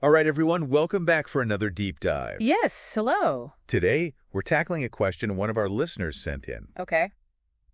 All right, everyone, welcome back for another deep dive. Yes, hello. Today, we're tackling a question one of our listeners sent in. Okay.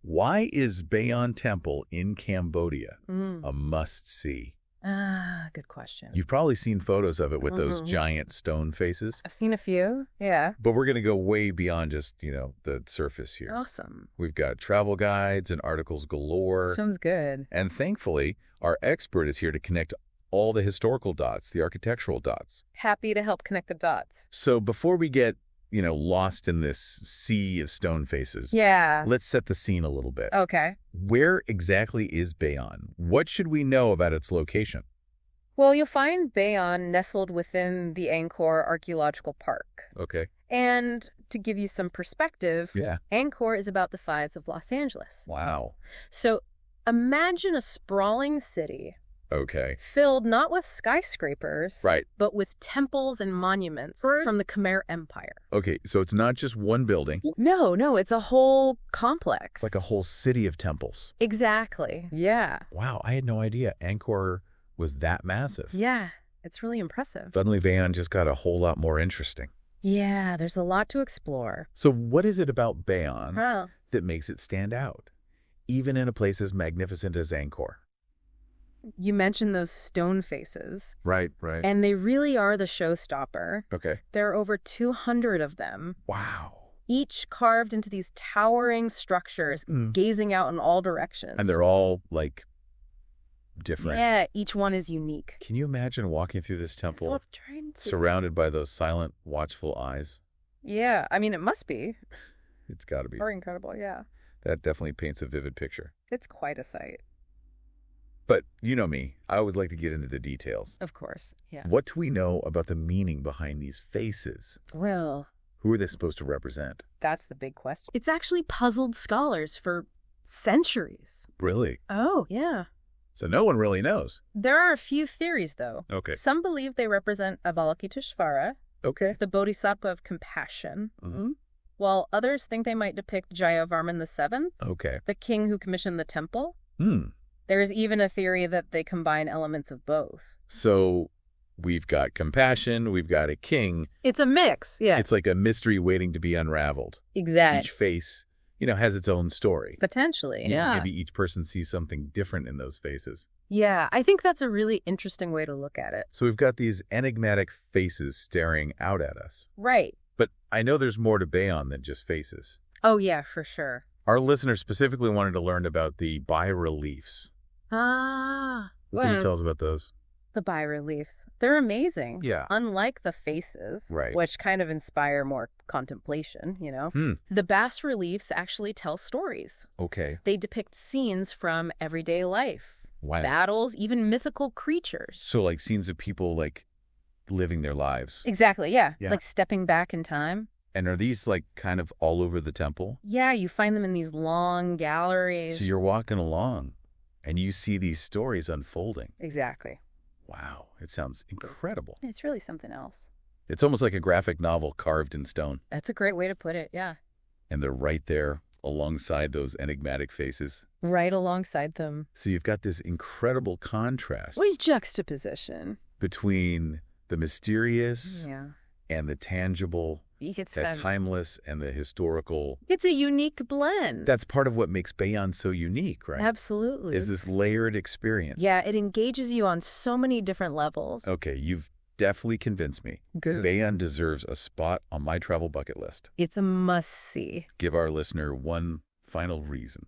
Why is Bayon Temple in Cambodia a must-see? Good question. You've probably seen photos of it with those giant stone faces. I've seen a few, yeah. But we're going to go way beyond just, the surface here. Awesome. We've got travel guides and articles galore. Sounds good. And thankfully, our expert is here to connect all the historical dots, the architectural dots. Happy to help connect the dots. So before we get, lost in this sea of stone faces, Yeah. let's set the scene a little bit. Okay. Where exactly is Bayon? What should we know about its location? Well, you'll find Bayon nestled within the Angkor Archaeological Park. Okay. And to give you some perspective, Yeah. Angkor is about the size of Los Angeles. Wow. So imagine a sprawling city Okay. filled not with skyscrapers, Right. but with temples and monuments from the Khmer Empire. Okay, so it's not just one building. No, it's a whole complex. Like a whole city of temples. Exactly. Yeah. Wow, I had no idea Angkor was that massive. Yeah. It's really impressive. Suddenly, Bayon just got a whole lot more interesting. Yeah, there's a lot to explore. So what is it about Bayon Huh. that makes it stand out, even in a place as magnificent as Angkor? You mentioned those stone faces, Right. and they really are the showstopper. Okay. There are over 200 of them, Wow. each carved into these towering structures, gazing out in all directions. And they're all, different. Yeah, each one is unique. Can you imagine walking through this temple I'm trying to... surrounded by those silent, watchful eyes? Yeah, I mean, it must be. It's got to be. Or incredible, yeah. That definitely paints a vivid picture. It's quite a sight. But you know me, I always like to get into the details. Of course, yeah. What do we know about the meaning behind these faces? Well, Who are they supposed to represent? that's the big question. It's actually puzzled scholars for centuries. Really? Oh, yeah. So no one really knows. There are a few theories, though. Okay. Some believe they represent Avalokiteshvara, Okay. the Bodhisattva of compassion, Mhm. while others think they might depict Jayavarman VII, Okay. the king who commissioned the temple. Hmm. There's even a theory that they combine elements of both. So we've got compassion, we've got a king. It's a mix, yeah. It's like a mystery waiting to be unraveled. Exactly. Each face, has its own story. Potentially, yeah. Maybe each person sees something different in those faces. Yeah, I think that's a really interesting way to look at it. So we've got these enigmatic faces staring out at us. Right. But I know there's more to Bayon than just faces. Oh, yeah, for sure. Our listener specifically wanted to learn about the Bas-Reliefs. Ah. What can you tell us about those? The bas-reliefs. They're amazing. Yeah. Unlike the faces, Right. which kind of inspire more contemplation, The bas-reliefs actually tell stories. Okay. They depict scenes from everyday life, Wow. battles, even mythical creatures. So like scenes of people living their lives. Exactly, yeah. Yeah. Like stepping back in time. And are these kind of all over the temple? Yeah, you find them in these long galleries. So you're walking along and you see these stories unfolding. Exactly. Wow. It sounds incredible. It's really something else. It's almost like a graphic novel carved in stone. That's a great way to put it, yeah. And they're right there alongside those enigmatic faces. Right alongside them. So you've got this incredible contrast What juxtaposition. between the mysterious Yeah. and the tangible, It's that timeless and the historical. It's a unique blend. That's part of what makes Bayon so unique, right? Absolutely. Is this layered experience. Yeah, it engages you on so many different levels. Okay, you've definitely convinced me. Good. Bayon deserves a spot on my travel bucket list. It's a must-see. Give our listener one final reason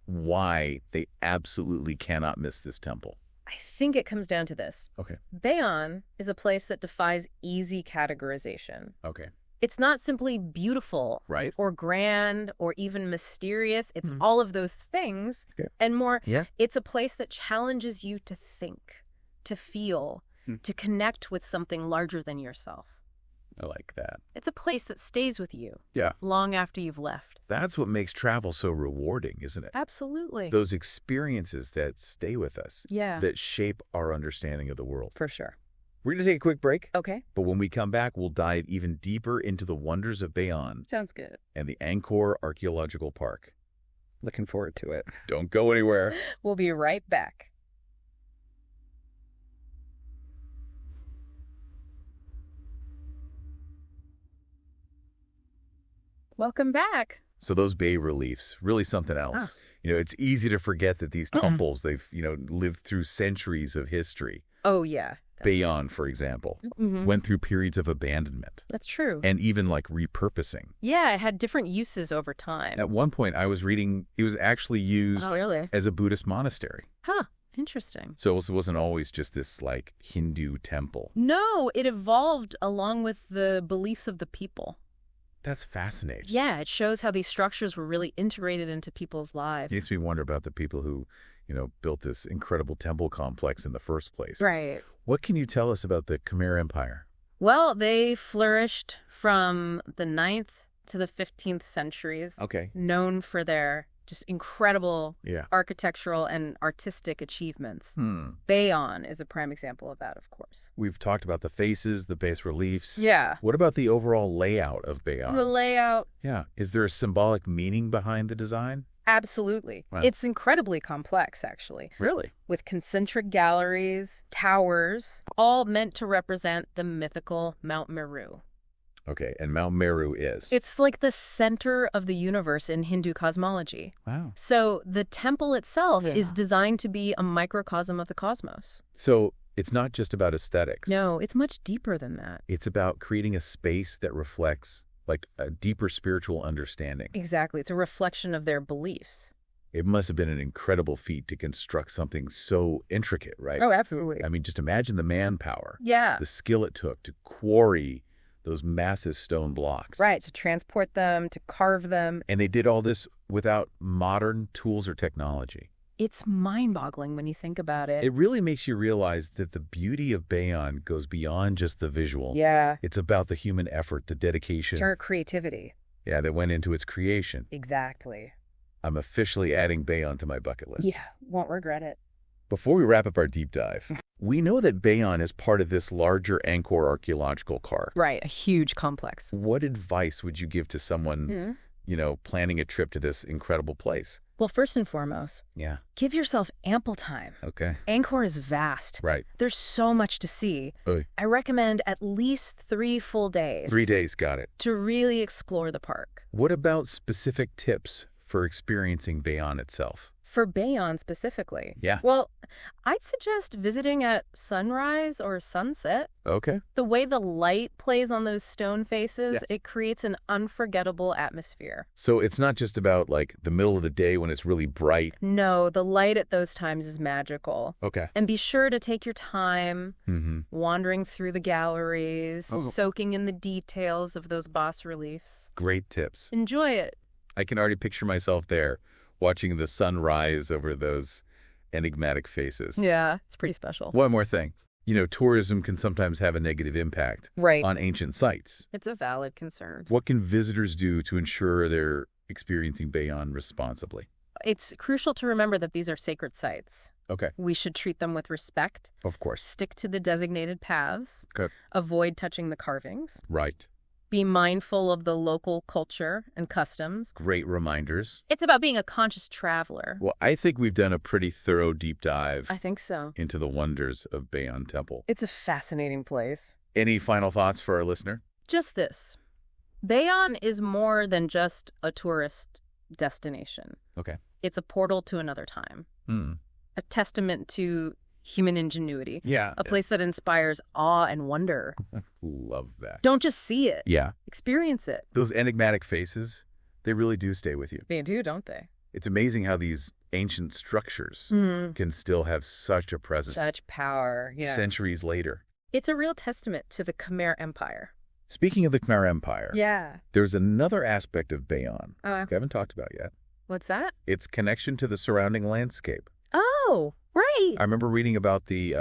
why they absolutely cannot miss this temple. I think it comes down to this. Okay. Bayon is a place that defies easy categorization. Okay. It's not simply beautiful Right. or grand or even mysterious. It's all of those things and more. Yeah. It's a place that challenges you to think, to feel, to connect with something larger than yourself. I like that. It's a place that stays with you Yeah. long after you've left. That's what makes travel so rewarding, isn't it? Absolutely. Those experiences that stay with us. Yeah. That shape our understanding of the world. For sure. We're going to take a quick break. Okay. But when we come back, we'll dive even deeper into the wonders of Bayon Sounds good. and the Angkor Archaeological Park. Looking forward to it. Don't go anywhere. We'll be right back. Welcome back. So those bas-reliefs, really something else. It's easy to forget that these temples, they've, lived through centuries of history. Oh, yeah. Bayon, for example, went through periods of abandonment. That's true. And even like repurposing. Yeah, it had different uses over time. At one point, I was reading, it was actually used as a Buddhist monastery. Huh. Interesting. So it wasn't always just this like Hindu temple. No, it evolved along with the beliefs of the people. That's fascinating. Yeah, it shows how these structures were really integrated into people's lives. It makes me wonder about the people who, built this incredible temple complex in the first place. Right. What can you tell us about the Khmer Empire? Well, they flourished from the 9th to the 15th centuries. Okay. Known for their just incredible Yeah. architectural and artistic achievements. Hmm. Bayon is a prime example of that, of course. We've talked about the faces, the bas-reliefs. Yeah. What about the overall layout of Bayon? The layout, Yeah. Is there a symbolic meaning behind the design? absolutely. Wow. It's incredibly complex, actually, Really? with concentric galleries, towers, all meant to represent the mythical Mount Meru. Okay. And Mount Meru is? It's like the center of the universe in Hindu cosmology. Wow. So the temple itself is designed to be a microcosm of the cosmos. So it's not just about aesthetics. No, it's much deeper than that. It's about creating a space that reflects like a deeper spiritual understanding. Exactly. It's a reflection of their beliefs. It must have been an incredible feat to construct something so intricate, right? Oh, absolutely. I mean, just imagine the manpower, Yeah. the skill it took to quarry those massive stone blocks. Right. To transport them, to carve them. And they did all this without modern tools or technology. It's mind-boggling when you think about it. It really makes you realize that the beauty of Bayon goes beyond just the visual. Yeah. It's about the human effort, the dedication. It's our creativity. Yeah, that went into its creation. Exactly. I'm officially adding Bayon to my bucket list. Yeah. Won't regret it. Before we wrap up our deep dive, we know that Bayon is part of this larger Angkor Archaeological Park. Right. A huge complex. What advice would you give to someone, planning a trip to this incredible place? Well, first and foremost, Yeah. give yourself ample time. Okay. Angkor is vast. Right. There's so much to see. Oy. I recommend at least 3 full days 3 days, got it. to really explore the park. What about specific tips for experiencing Bayon itself? For Bayon specifically. Yeah. Well, I'd suggest visiting at sunrise or sunset. Okay. The way the light plays on those stone faces, Yes. it creates an unforgettable atmosphere. So it's not just about like the middle of the day when it's really bright. No, the light at those times is magical. Okay. And be sure to take your time Mm-hmm. wandering through the galleries, Oh. soaking in the details of those bas-reliefs. Great tips. Enjoy it. I can already picture myself there, watching the sun rise over those enigmatic faces. Yeah, it's pretty special. One more thing. Tourism can sometimes have a negative impact Right. on ancient sites. It's a valid concern. What can visitors do to ensure they're experiencing Bayon responsibly? It's crucial to remember that these are sacred sites. Okay. We should treat them with respect, Of course. stick to the designated paths, Okay. avoid touching the carvings, Right. be mindful of the local culture and customs. Great reminders. It's about being a conscious traveler. Well, I think we've done a pretty thorough deep dive I think so. into the wonders of Bayon Temple. It's a fascinating place. Any final thoughts for our listener? Just this. Bayon is more than just a tourist destination. Okay. It's a portal to another time, a testament to human ingenuity, Yeah. a place that inspires awe and wonder. Love that. Don't just see it, Yeah. experience it. Those enigmatic faces, they really do stay with you. They do, don't they? It's amazing how these ancient structures can still have such a presence Such power. Yeah. centuries later. It's a real testament to the Khmer Empire. Speaking of the Khmer Empire, Yeah. there's another aspect of Bayon we Uh, haven't talked about yet. what's that? Its connection to the surrounding landscape. Oh, right. I remember reading about the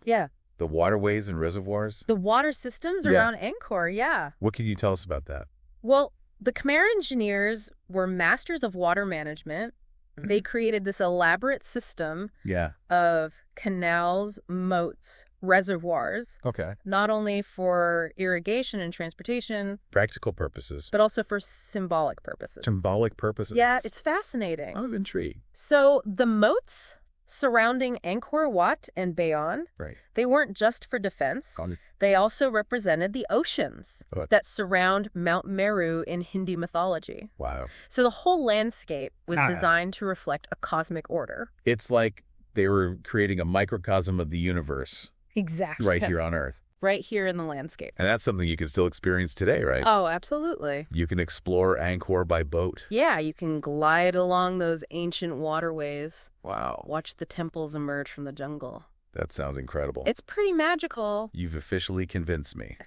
Yeah. waterways and reservoirs. The water systems Yeah. around Angkor, yeah. What can you tell us about that? Well, the Khmer engineers were masters of water management. They created this elaborate system Yeah. of canals, moats, reservoirs, Okay. not only for irrigation and transportation, Practical purposes. but also for symbolic purposes. Symbolic purposes. Yeah, it's fascinating. I'm intrigued. So the moats surrounding Angkor Wat and Bayon. Right. They weren't just for defense. They also represented the oceans that surround Mount Meru in Hindi mythology. Wow. So the whole landscape was designed to reflect a cosmic order. It's like they were creating a microcosm of the universe. Exactly. Right here on Earth. Right here in the landscape. And that's something you can still experience today, right? Oh, absolutely. You can explore Angkor by boat. Yeah, you can glide along those ancient waterways. Wow. Watch the temples emerge from the jungle. That sounds incredible. It's pretty magical. You've officially convinced me.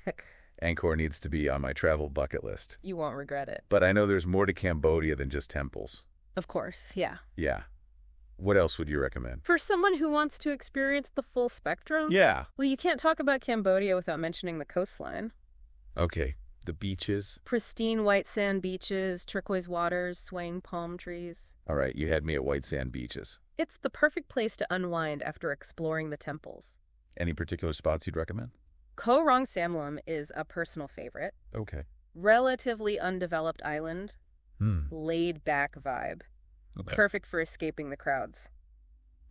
Angkor needs to be on my travel bucket list. You won't regret it. But I know there's more to Cambodia than just temples. Of course, yeah. Yeah. What else would you recommend? For someone who wants to experience the full spectrum? Yeah. Well, you can't talk about Cambodia without mentioning the coastline. Okay. The beaches. Pristine white sand beaches, turquoise waters, swaying palm trees. All right, you had me at white sand beaches. It's the perfect place to unwind after exploring the temples. Any particular spots you'd recommend? Koh Rong Samlam is a personal favorite. Okay. Relatively undeveloped island. Laid-back vibe. Okay. Perfect for escaping the crowds.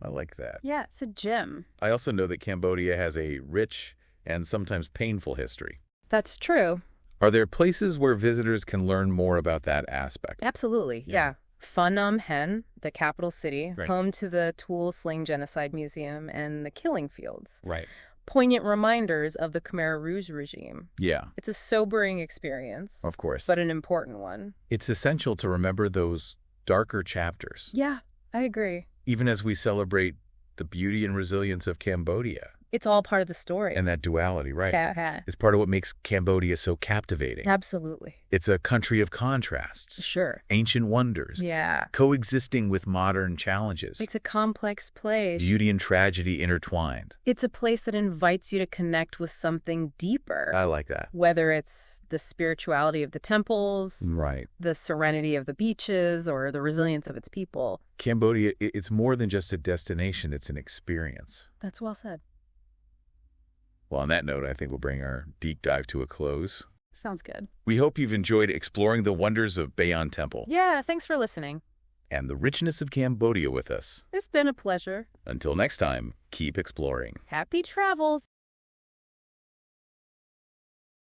I like that. Yeah, it's a gem. I also know that Cambodia has a rich and sometimes painful history. That's true. Are there places where visitors can learn more about that aspect? Absolutely, yeah. Phnom Penh, the capital city, Right. home to the Tool Sling Genocide Museum and the Killing Fields. Right. Poignant reminders of the Khmer Rouge regime. Yeah, It's a sobering experience, of course. but an important one. It's essential to remember those darker chapters, Yeah, I agree. even as we celebrate the beauty and resilience of Cambodia. It's all part of the story. And that duality, right? Yeah. It's part of what makes Cambodia so captivating. Absolutely. It's a country of contrasts, Sure. ancient wonders, Yeah. coexisting with modern challenges, It's a complex place. beauty and tragedy intertwined. It's a place that invites you to connect with something deeper. I like that. Whether it's the spirituality of the temples, Right. the serenity of the beaches, or the resilience of its people. Cambodia, it's more than just a destination, it's an experience. That's well said. Well, on that note, I think we'll bring our deep dive to a close. Sounds good. We hope you've enjoyed exploring the wonders of Bayon Temple Yeah, thanks for listening. and the richness of Cambodia with us. It's been a pleasure. Until next time, keep exploring. Happy travels.